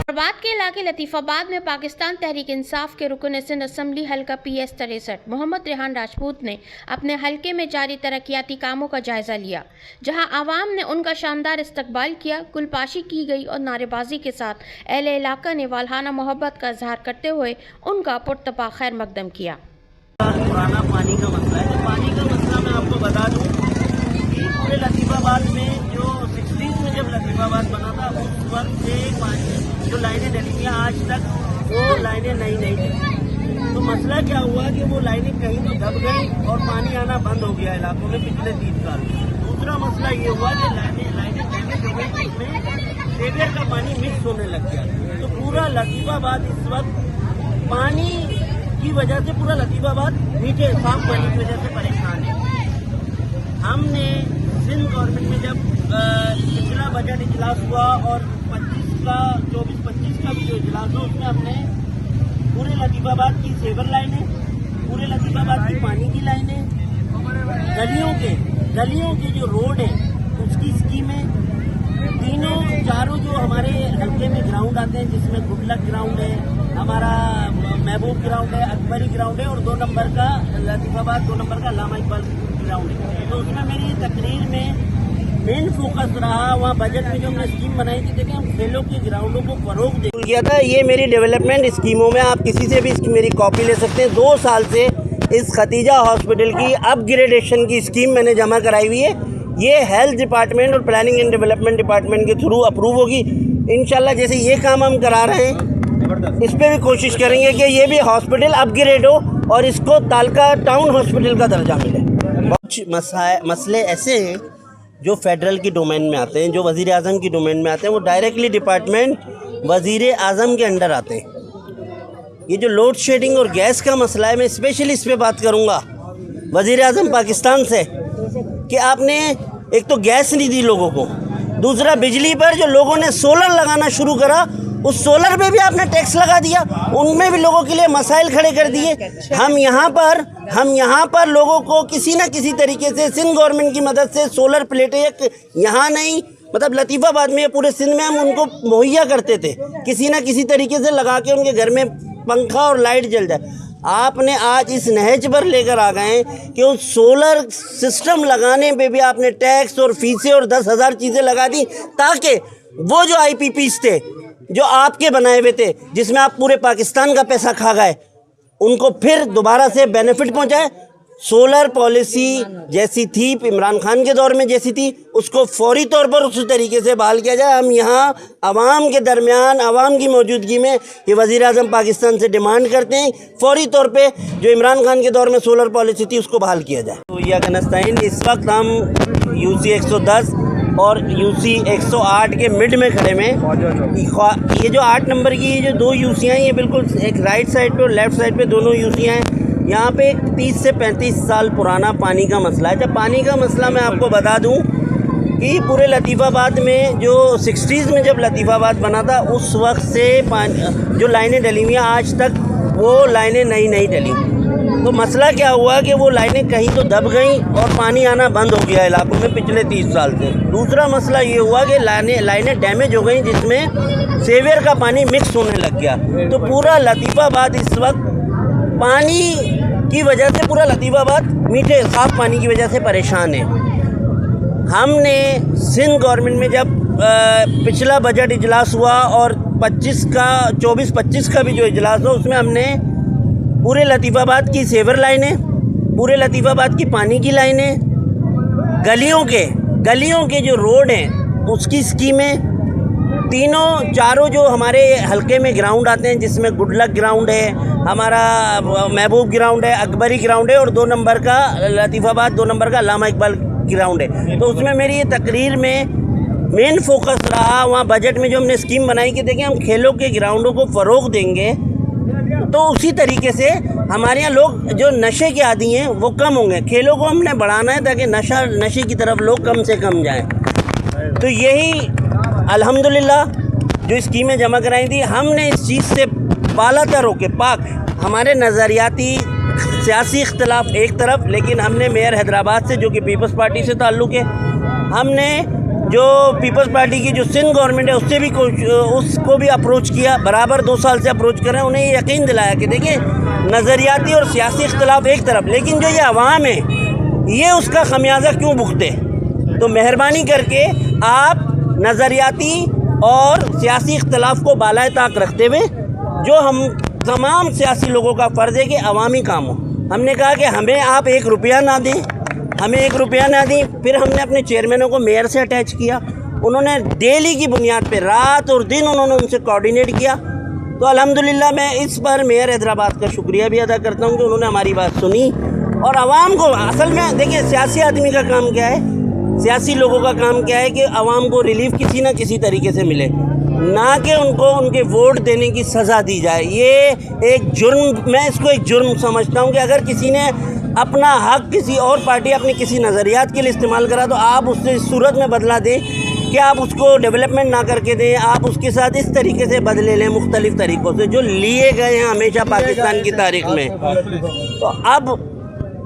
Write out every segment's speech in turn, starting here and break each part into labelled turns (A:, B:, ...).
A: फैसलाबाद के इलाके लतीफ़ाबाद में पाकिस्तान तहरीक इंसाफ के रुकन सिंध असम्बली हल्का PS 63 मोहम्मद रेहान राजपूत ने अपने हल्के में जारी तरक्याती कामों का जायजा लिया, जहां आवाम ने उनका शानदार इस्तकबाल किया। गुलपाशी की गई और नारेबाजी के साथ अहले इलाका ने वालहाना मोहब्बत का इजहार करते हुए उनका पुरतपा खैर मकदम किया।
B: पुराना पानी का मसला है। तो पानी का मसला मैं आपको बता दूं कि पूरे लतीफ़ाबाद में जो 60s में जब लतीफ़ाबाद बना था उस वक्त से पानी जो लाइनें डली थी आज तक वो लाइनें नहीं थी। तो मसला क्या हुआ कि वो लाइनें कहीं तो दब गई और पानी आना बंद हो गया इलाकों में पिछले 3 साल। दूसरा मसला ये हुआ कि लाइनें डैमेज हो गई, जिसमें सीवर का पानी मिक्स होने लग गया। तो पूरा लतीफ़ाबाद इस वक्त पानी की वजह से पूरा लतीफ़ाबाद मीठे साफ पानी की वजह से परेशान है। हमने सिंध गवर्नमेंट में जब पिछला बजट इजलास हुआ और 24-25 का भी जो इजलास हुआ उसमें हमने पूरे लतीफ़ाबाद की सेवर लाइनें, पूरे लतीफ़ाबाद की पानी की लाइनें, गलियों के जो रोड है उसकी स्कीमें, चारों जो हमारे हल्के में ग्राउंड आते हैं जिसमें गुडलक ग्राउंड है, हमारा महबूब ग्राउंड है, अकबरी ग्राउंड है और 2 नंबर का लतीफ़ाबाद 2 नंबर का अल्लामा इकबाल ग्राउंड है। तो उसमें मेरी तकरीर में मेन फोकस रहा, वहाँ बजट में जो हमने स्कीम बनाई थी, देखिए हम खेलों के ग्राउंडों को फरोग दे किया था। ये मेरी डेवलपमेंट स्कीमों में आप किसी से भी इसकी मेरी कॉपी ले सकते हैं। 2 साल से इस खतीजा हॉस्पिटल की अपग्रेडेशन की स्कीम मैंने जमा कराई हुई है। ये हेल्थ डिपार्टमेंट और प्लानिंग एंड डेवलपमेंट डिपार्टमेंट के थ्रू अप्रूव होगी इंशाल्लाह। जैसे ये काम हम करा रहे हैं इस पर भी कोशिश करेंगे कि ये भी हॉस्पिटल अपग्रेड हो और इसको तालका टाउन हॉस्पिटल का दर्जा मिले। बहुत मसले ऐसे हैं जो फेडरल की डोमेन में आते हैं, जो वज़ीर आज़म की डोमेन में आते हैं, वो डायरेक्टली डिपार्टमेंट वज़ीर आज़म के अंडर आते हैं। ये जो लोड शेडिंग और गैस का मसला है, मैं स्पेशली इस पे बात करूँगा वज़ीर आज़म पाकिस्तान से कि आपने एक तो गैस नहीं दी लोगों को, दूसरा बिजली पर जो लोगों ने सोलर लगाना शुरू करा उस सोलर पे भी आपने टैक्स लगा दिया, उनमें भी लोगों के लिए मसाइल खड़े कर दिए। हम यहाँ पर लोगों को किसी न किसी तरीके से सिंध गवर्नमेंट की मदद से सोलर प्लेटें यहाँ नहीं मतलब लतीफ़ाबाद में पूरे सिंध में हम उनको मुहैया करते थे, किसी न किसी तरीके से लगा के उनके घर में पंखा और लाइट जल जाए। आपने आज इस नहज पर लेकर आ गए कि उस सोलर सिस्टम लगाने पे भी आपने टैक्स और फीसें और 10,000 चीज़ें लगा दी ताकि वो जो IPPs थे जो आपके बनाए हुए थे, जिसमें आप पूरे पाकिस्तान का पैसा खा गए, उनको फिर दोबारा से बेनिफिट पहुंचाए। सोलर पॉलिसी जैसी थी इमरान खान के दौर में जैसी थी उसको फौरी तौर पर उसी तरीके से बहाल किया जाए। हम यहाँ आवाम के दरमियान आवाम की मौजूदगी में ये वज़ीर आज़म पाकिस्तान से डिमांड करते हैं फौरी तौर पे जो इमरान खान के दौर में सोलर पॉलिसी थी उसको बहाल किया जाए। तो या कनस्ताइन इस वक्त हम UC 110 और UC 108 के मिड में खड़े में। ये जो 8 नंबर की ये जो 2 UC हैं, ये बिल्कुल एक राइट साइड पे और लेफ़्ट साइड पे दोनों UC हैं। यहाँ पे एक 30 से 35 साल पुराना पानी का मसला है। जब पानी का मसला मैं आपको बता दूँ कि पूरे लतीफ़ाबाद में जो 60s में जब लतीफ़ाबाद बना था उस वक्त से जो लाइनें डली हुई हैं आज तक वो लाइनें नहीं डली। तो मसला क्या हुआ कि वो लाइनें कहीं तो दब गई और पानी आना बंद हो गया इलाकों में पिछले 30 साल से। दूसरा मसला ये हुआ कि लाइनें डैमेज हो गई जिसमें सीवर का पानी मिक्स होने लग गया। तो पूरा लतीफ़ाबाद इस वक्त पानी की वजह से पूरा लतीफ़ाबाद मीठे साफ पानी की वजह से परेशान है। हमने सिंध गवर्नमेंट में जब पिछला बजट इजलास हुआ और 24-25 का भी जो इजलास हुआ उसमें हमने पूरे लतीफ़ाबाद की सेवर लाइनें, पूरे लतीफ़ाबाद की पानी की लाइनें, गलियों के जो रोड हैं उसकी स्कीमें, चारों जो हमारे हल्के में ग्राउंड आते हैं जिसमें गुडलक ग्राउंड है, हमारा महबूब ग्राउंड है, अकबरी ग्राउंड है और 2 नंबर का लतीफ़ाबाद 2 नंबर का अल्लामा इकबाल ग्राउंड है। तो उसमें मेरी ये तकरीर में मेन फोकस रहा, वहाँ बजट में जो हमने स्कीम बनाई कि देखिए हम खेलों के ग्राउंडों को फ़रोग देंगे तो उसी तरीके से हमारे यहाँ लोग जो नशे के आदी हैं वो कम होंगे। खेलों को हमने बढ़ाना है ताकि नशे की तरफ लोग कम से कम जाएं। तो यही अल्हम्दुलिल्लाह जो स्कीमें जमा कराई थी हमने इस चीज़ से बालातर होके पाक हमारे नज़रियाती सियासी इख्तलाफ एक तरफ, लेकिन हमने मेयर हैदराबाद से जो कि पीपल्स पार्टी से ताल्लुक़ है, हमने جو پیپلز پارٹی کی جو سندھ گورنمنٹ ہے اس کو بھی اپروچ کیا، برابر 2 سال سے اپروچ کر رہے ہیں، انہیں یہ یقین دلایا کہ دیکھیں نظریاتی اور سیاسی اختلاف ایک طرف، لیکن جو یہ عوام ہے یہ اس کا خمیازہ کیوں بھگتے؟ تو مہربانی کر کے آپ نظریاتی اور سیاسی اختلاف کو بالائے طاق رکھتے ہوئے، جو ہم تمام سیاسی لوگوں کا فرض ہے کہ عوامی کام ہو، ہم نے کہا کہ ہمیں آپ 1 روپیہ نہ دیں، پھر ہم نے اپنے چیئرمینوں کو میئر سے اٹیچ کیا، انہوں نے ڈیلی کی بنیاد پہ رات اور دن انہوں نے ان سے کوارڈینیٹ کیا۔ تو الحمدللہ میں اس پر میئر حیدرآباد کا شکریہ بھی ادا کرتا ہوں کہ انہوں نے ہماری بات سنی، اور عوام کو اصل میں دیکھیں سیاسی آدمی کا کام کیا ہے، سیاسی لوگوں کا کام کیا ہے کہ عوام کو ریلیف کسی نہ کسی طریقے سے ملے، نہ کہ ان کو ان کے ووٹ دینے کی سزا دی جائے۔ یہ ایک جرم، میں اس کو ایک جرم سمجھتا ہوں کہ اگر کسی نے اپنا حق کسی اور پارٹی اپنے کسی نظریات کے لیے استعمال کرا تو آپ اس سے اس صورت میں بدلا دیں کہ آپ اس کو ڈیولپمنٹ نہ کر کے دیں، آپ اس کے ساتھ اس طریقے سے بدلے لیں مختلف طریقوں سے جو لیے گئے ہیں ہمیشہ پاکستان کی تاریخ میں۔ تو اب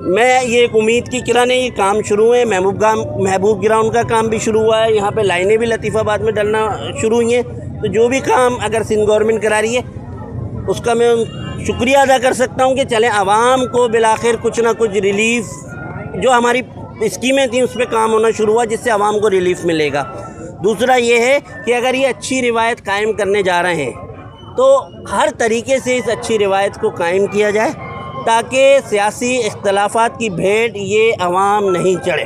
B: میں یہ ایک امید کی کرا نہیں، یہ کام شروع ہیں، محبوب گراؤنڈ کا کام بھی شروع ہوا ہے، یہاں پہ لائنیں بھی لطیف آباد میں ڈلنا شروع ہوئی ہیں، تو جو بھی کام اگر سندھ گورنمنٹ کرا رہی ہے اس کا میں شکریہ ادا کر سکتا ہوں کہ چلیں عوام کو بالآخر کچھ نہ کچھ ریلیف، جو ہماری اسکیمیں تھیں اس پہ کام ہونا شروع ہوا جس سے عوام کو ریلیف ملے گا۔ دوسرا یہ ہے کہ اگر یہ اچھی روایت قائم کرنے جا رہے ہیں تو ہر طریقے سے اس اچھی روایت کو قائم کیا جائے تاکہ سیاسی اختلافات کی بھیٹ یہ عوام نہیں چڑھے۔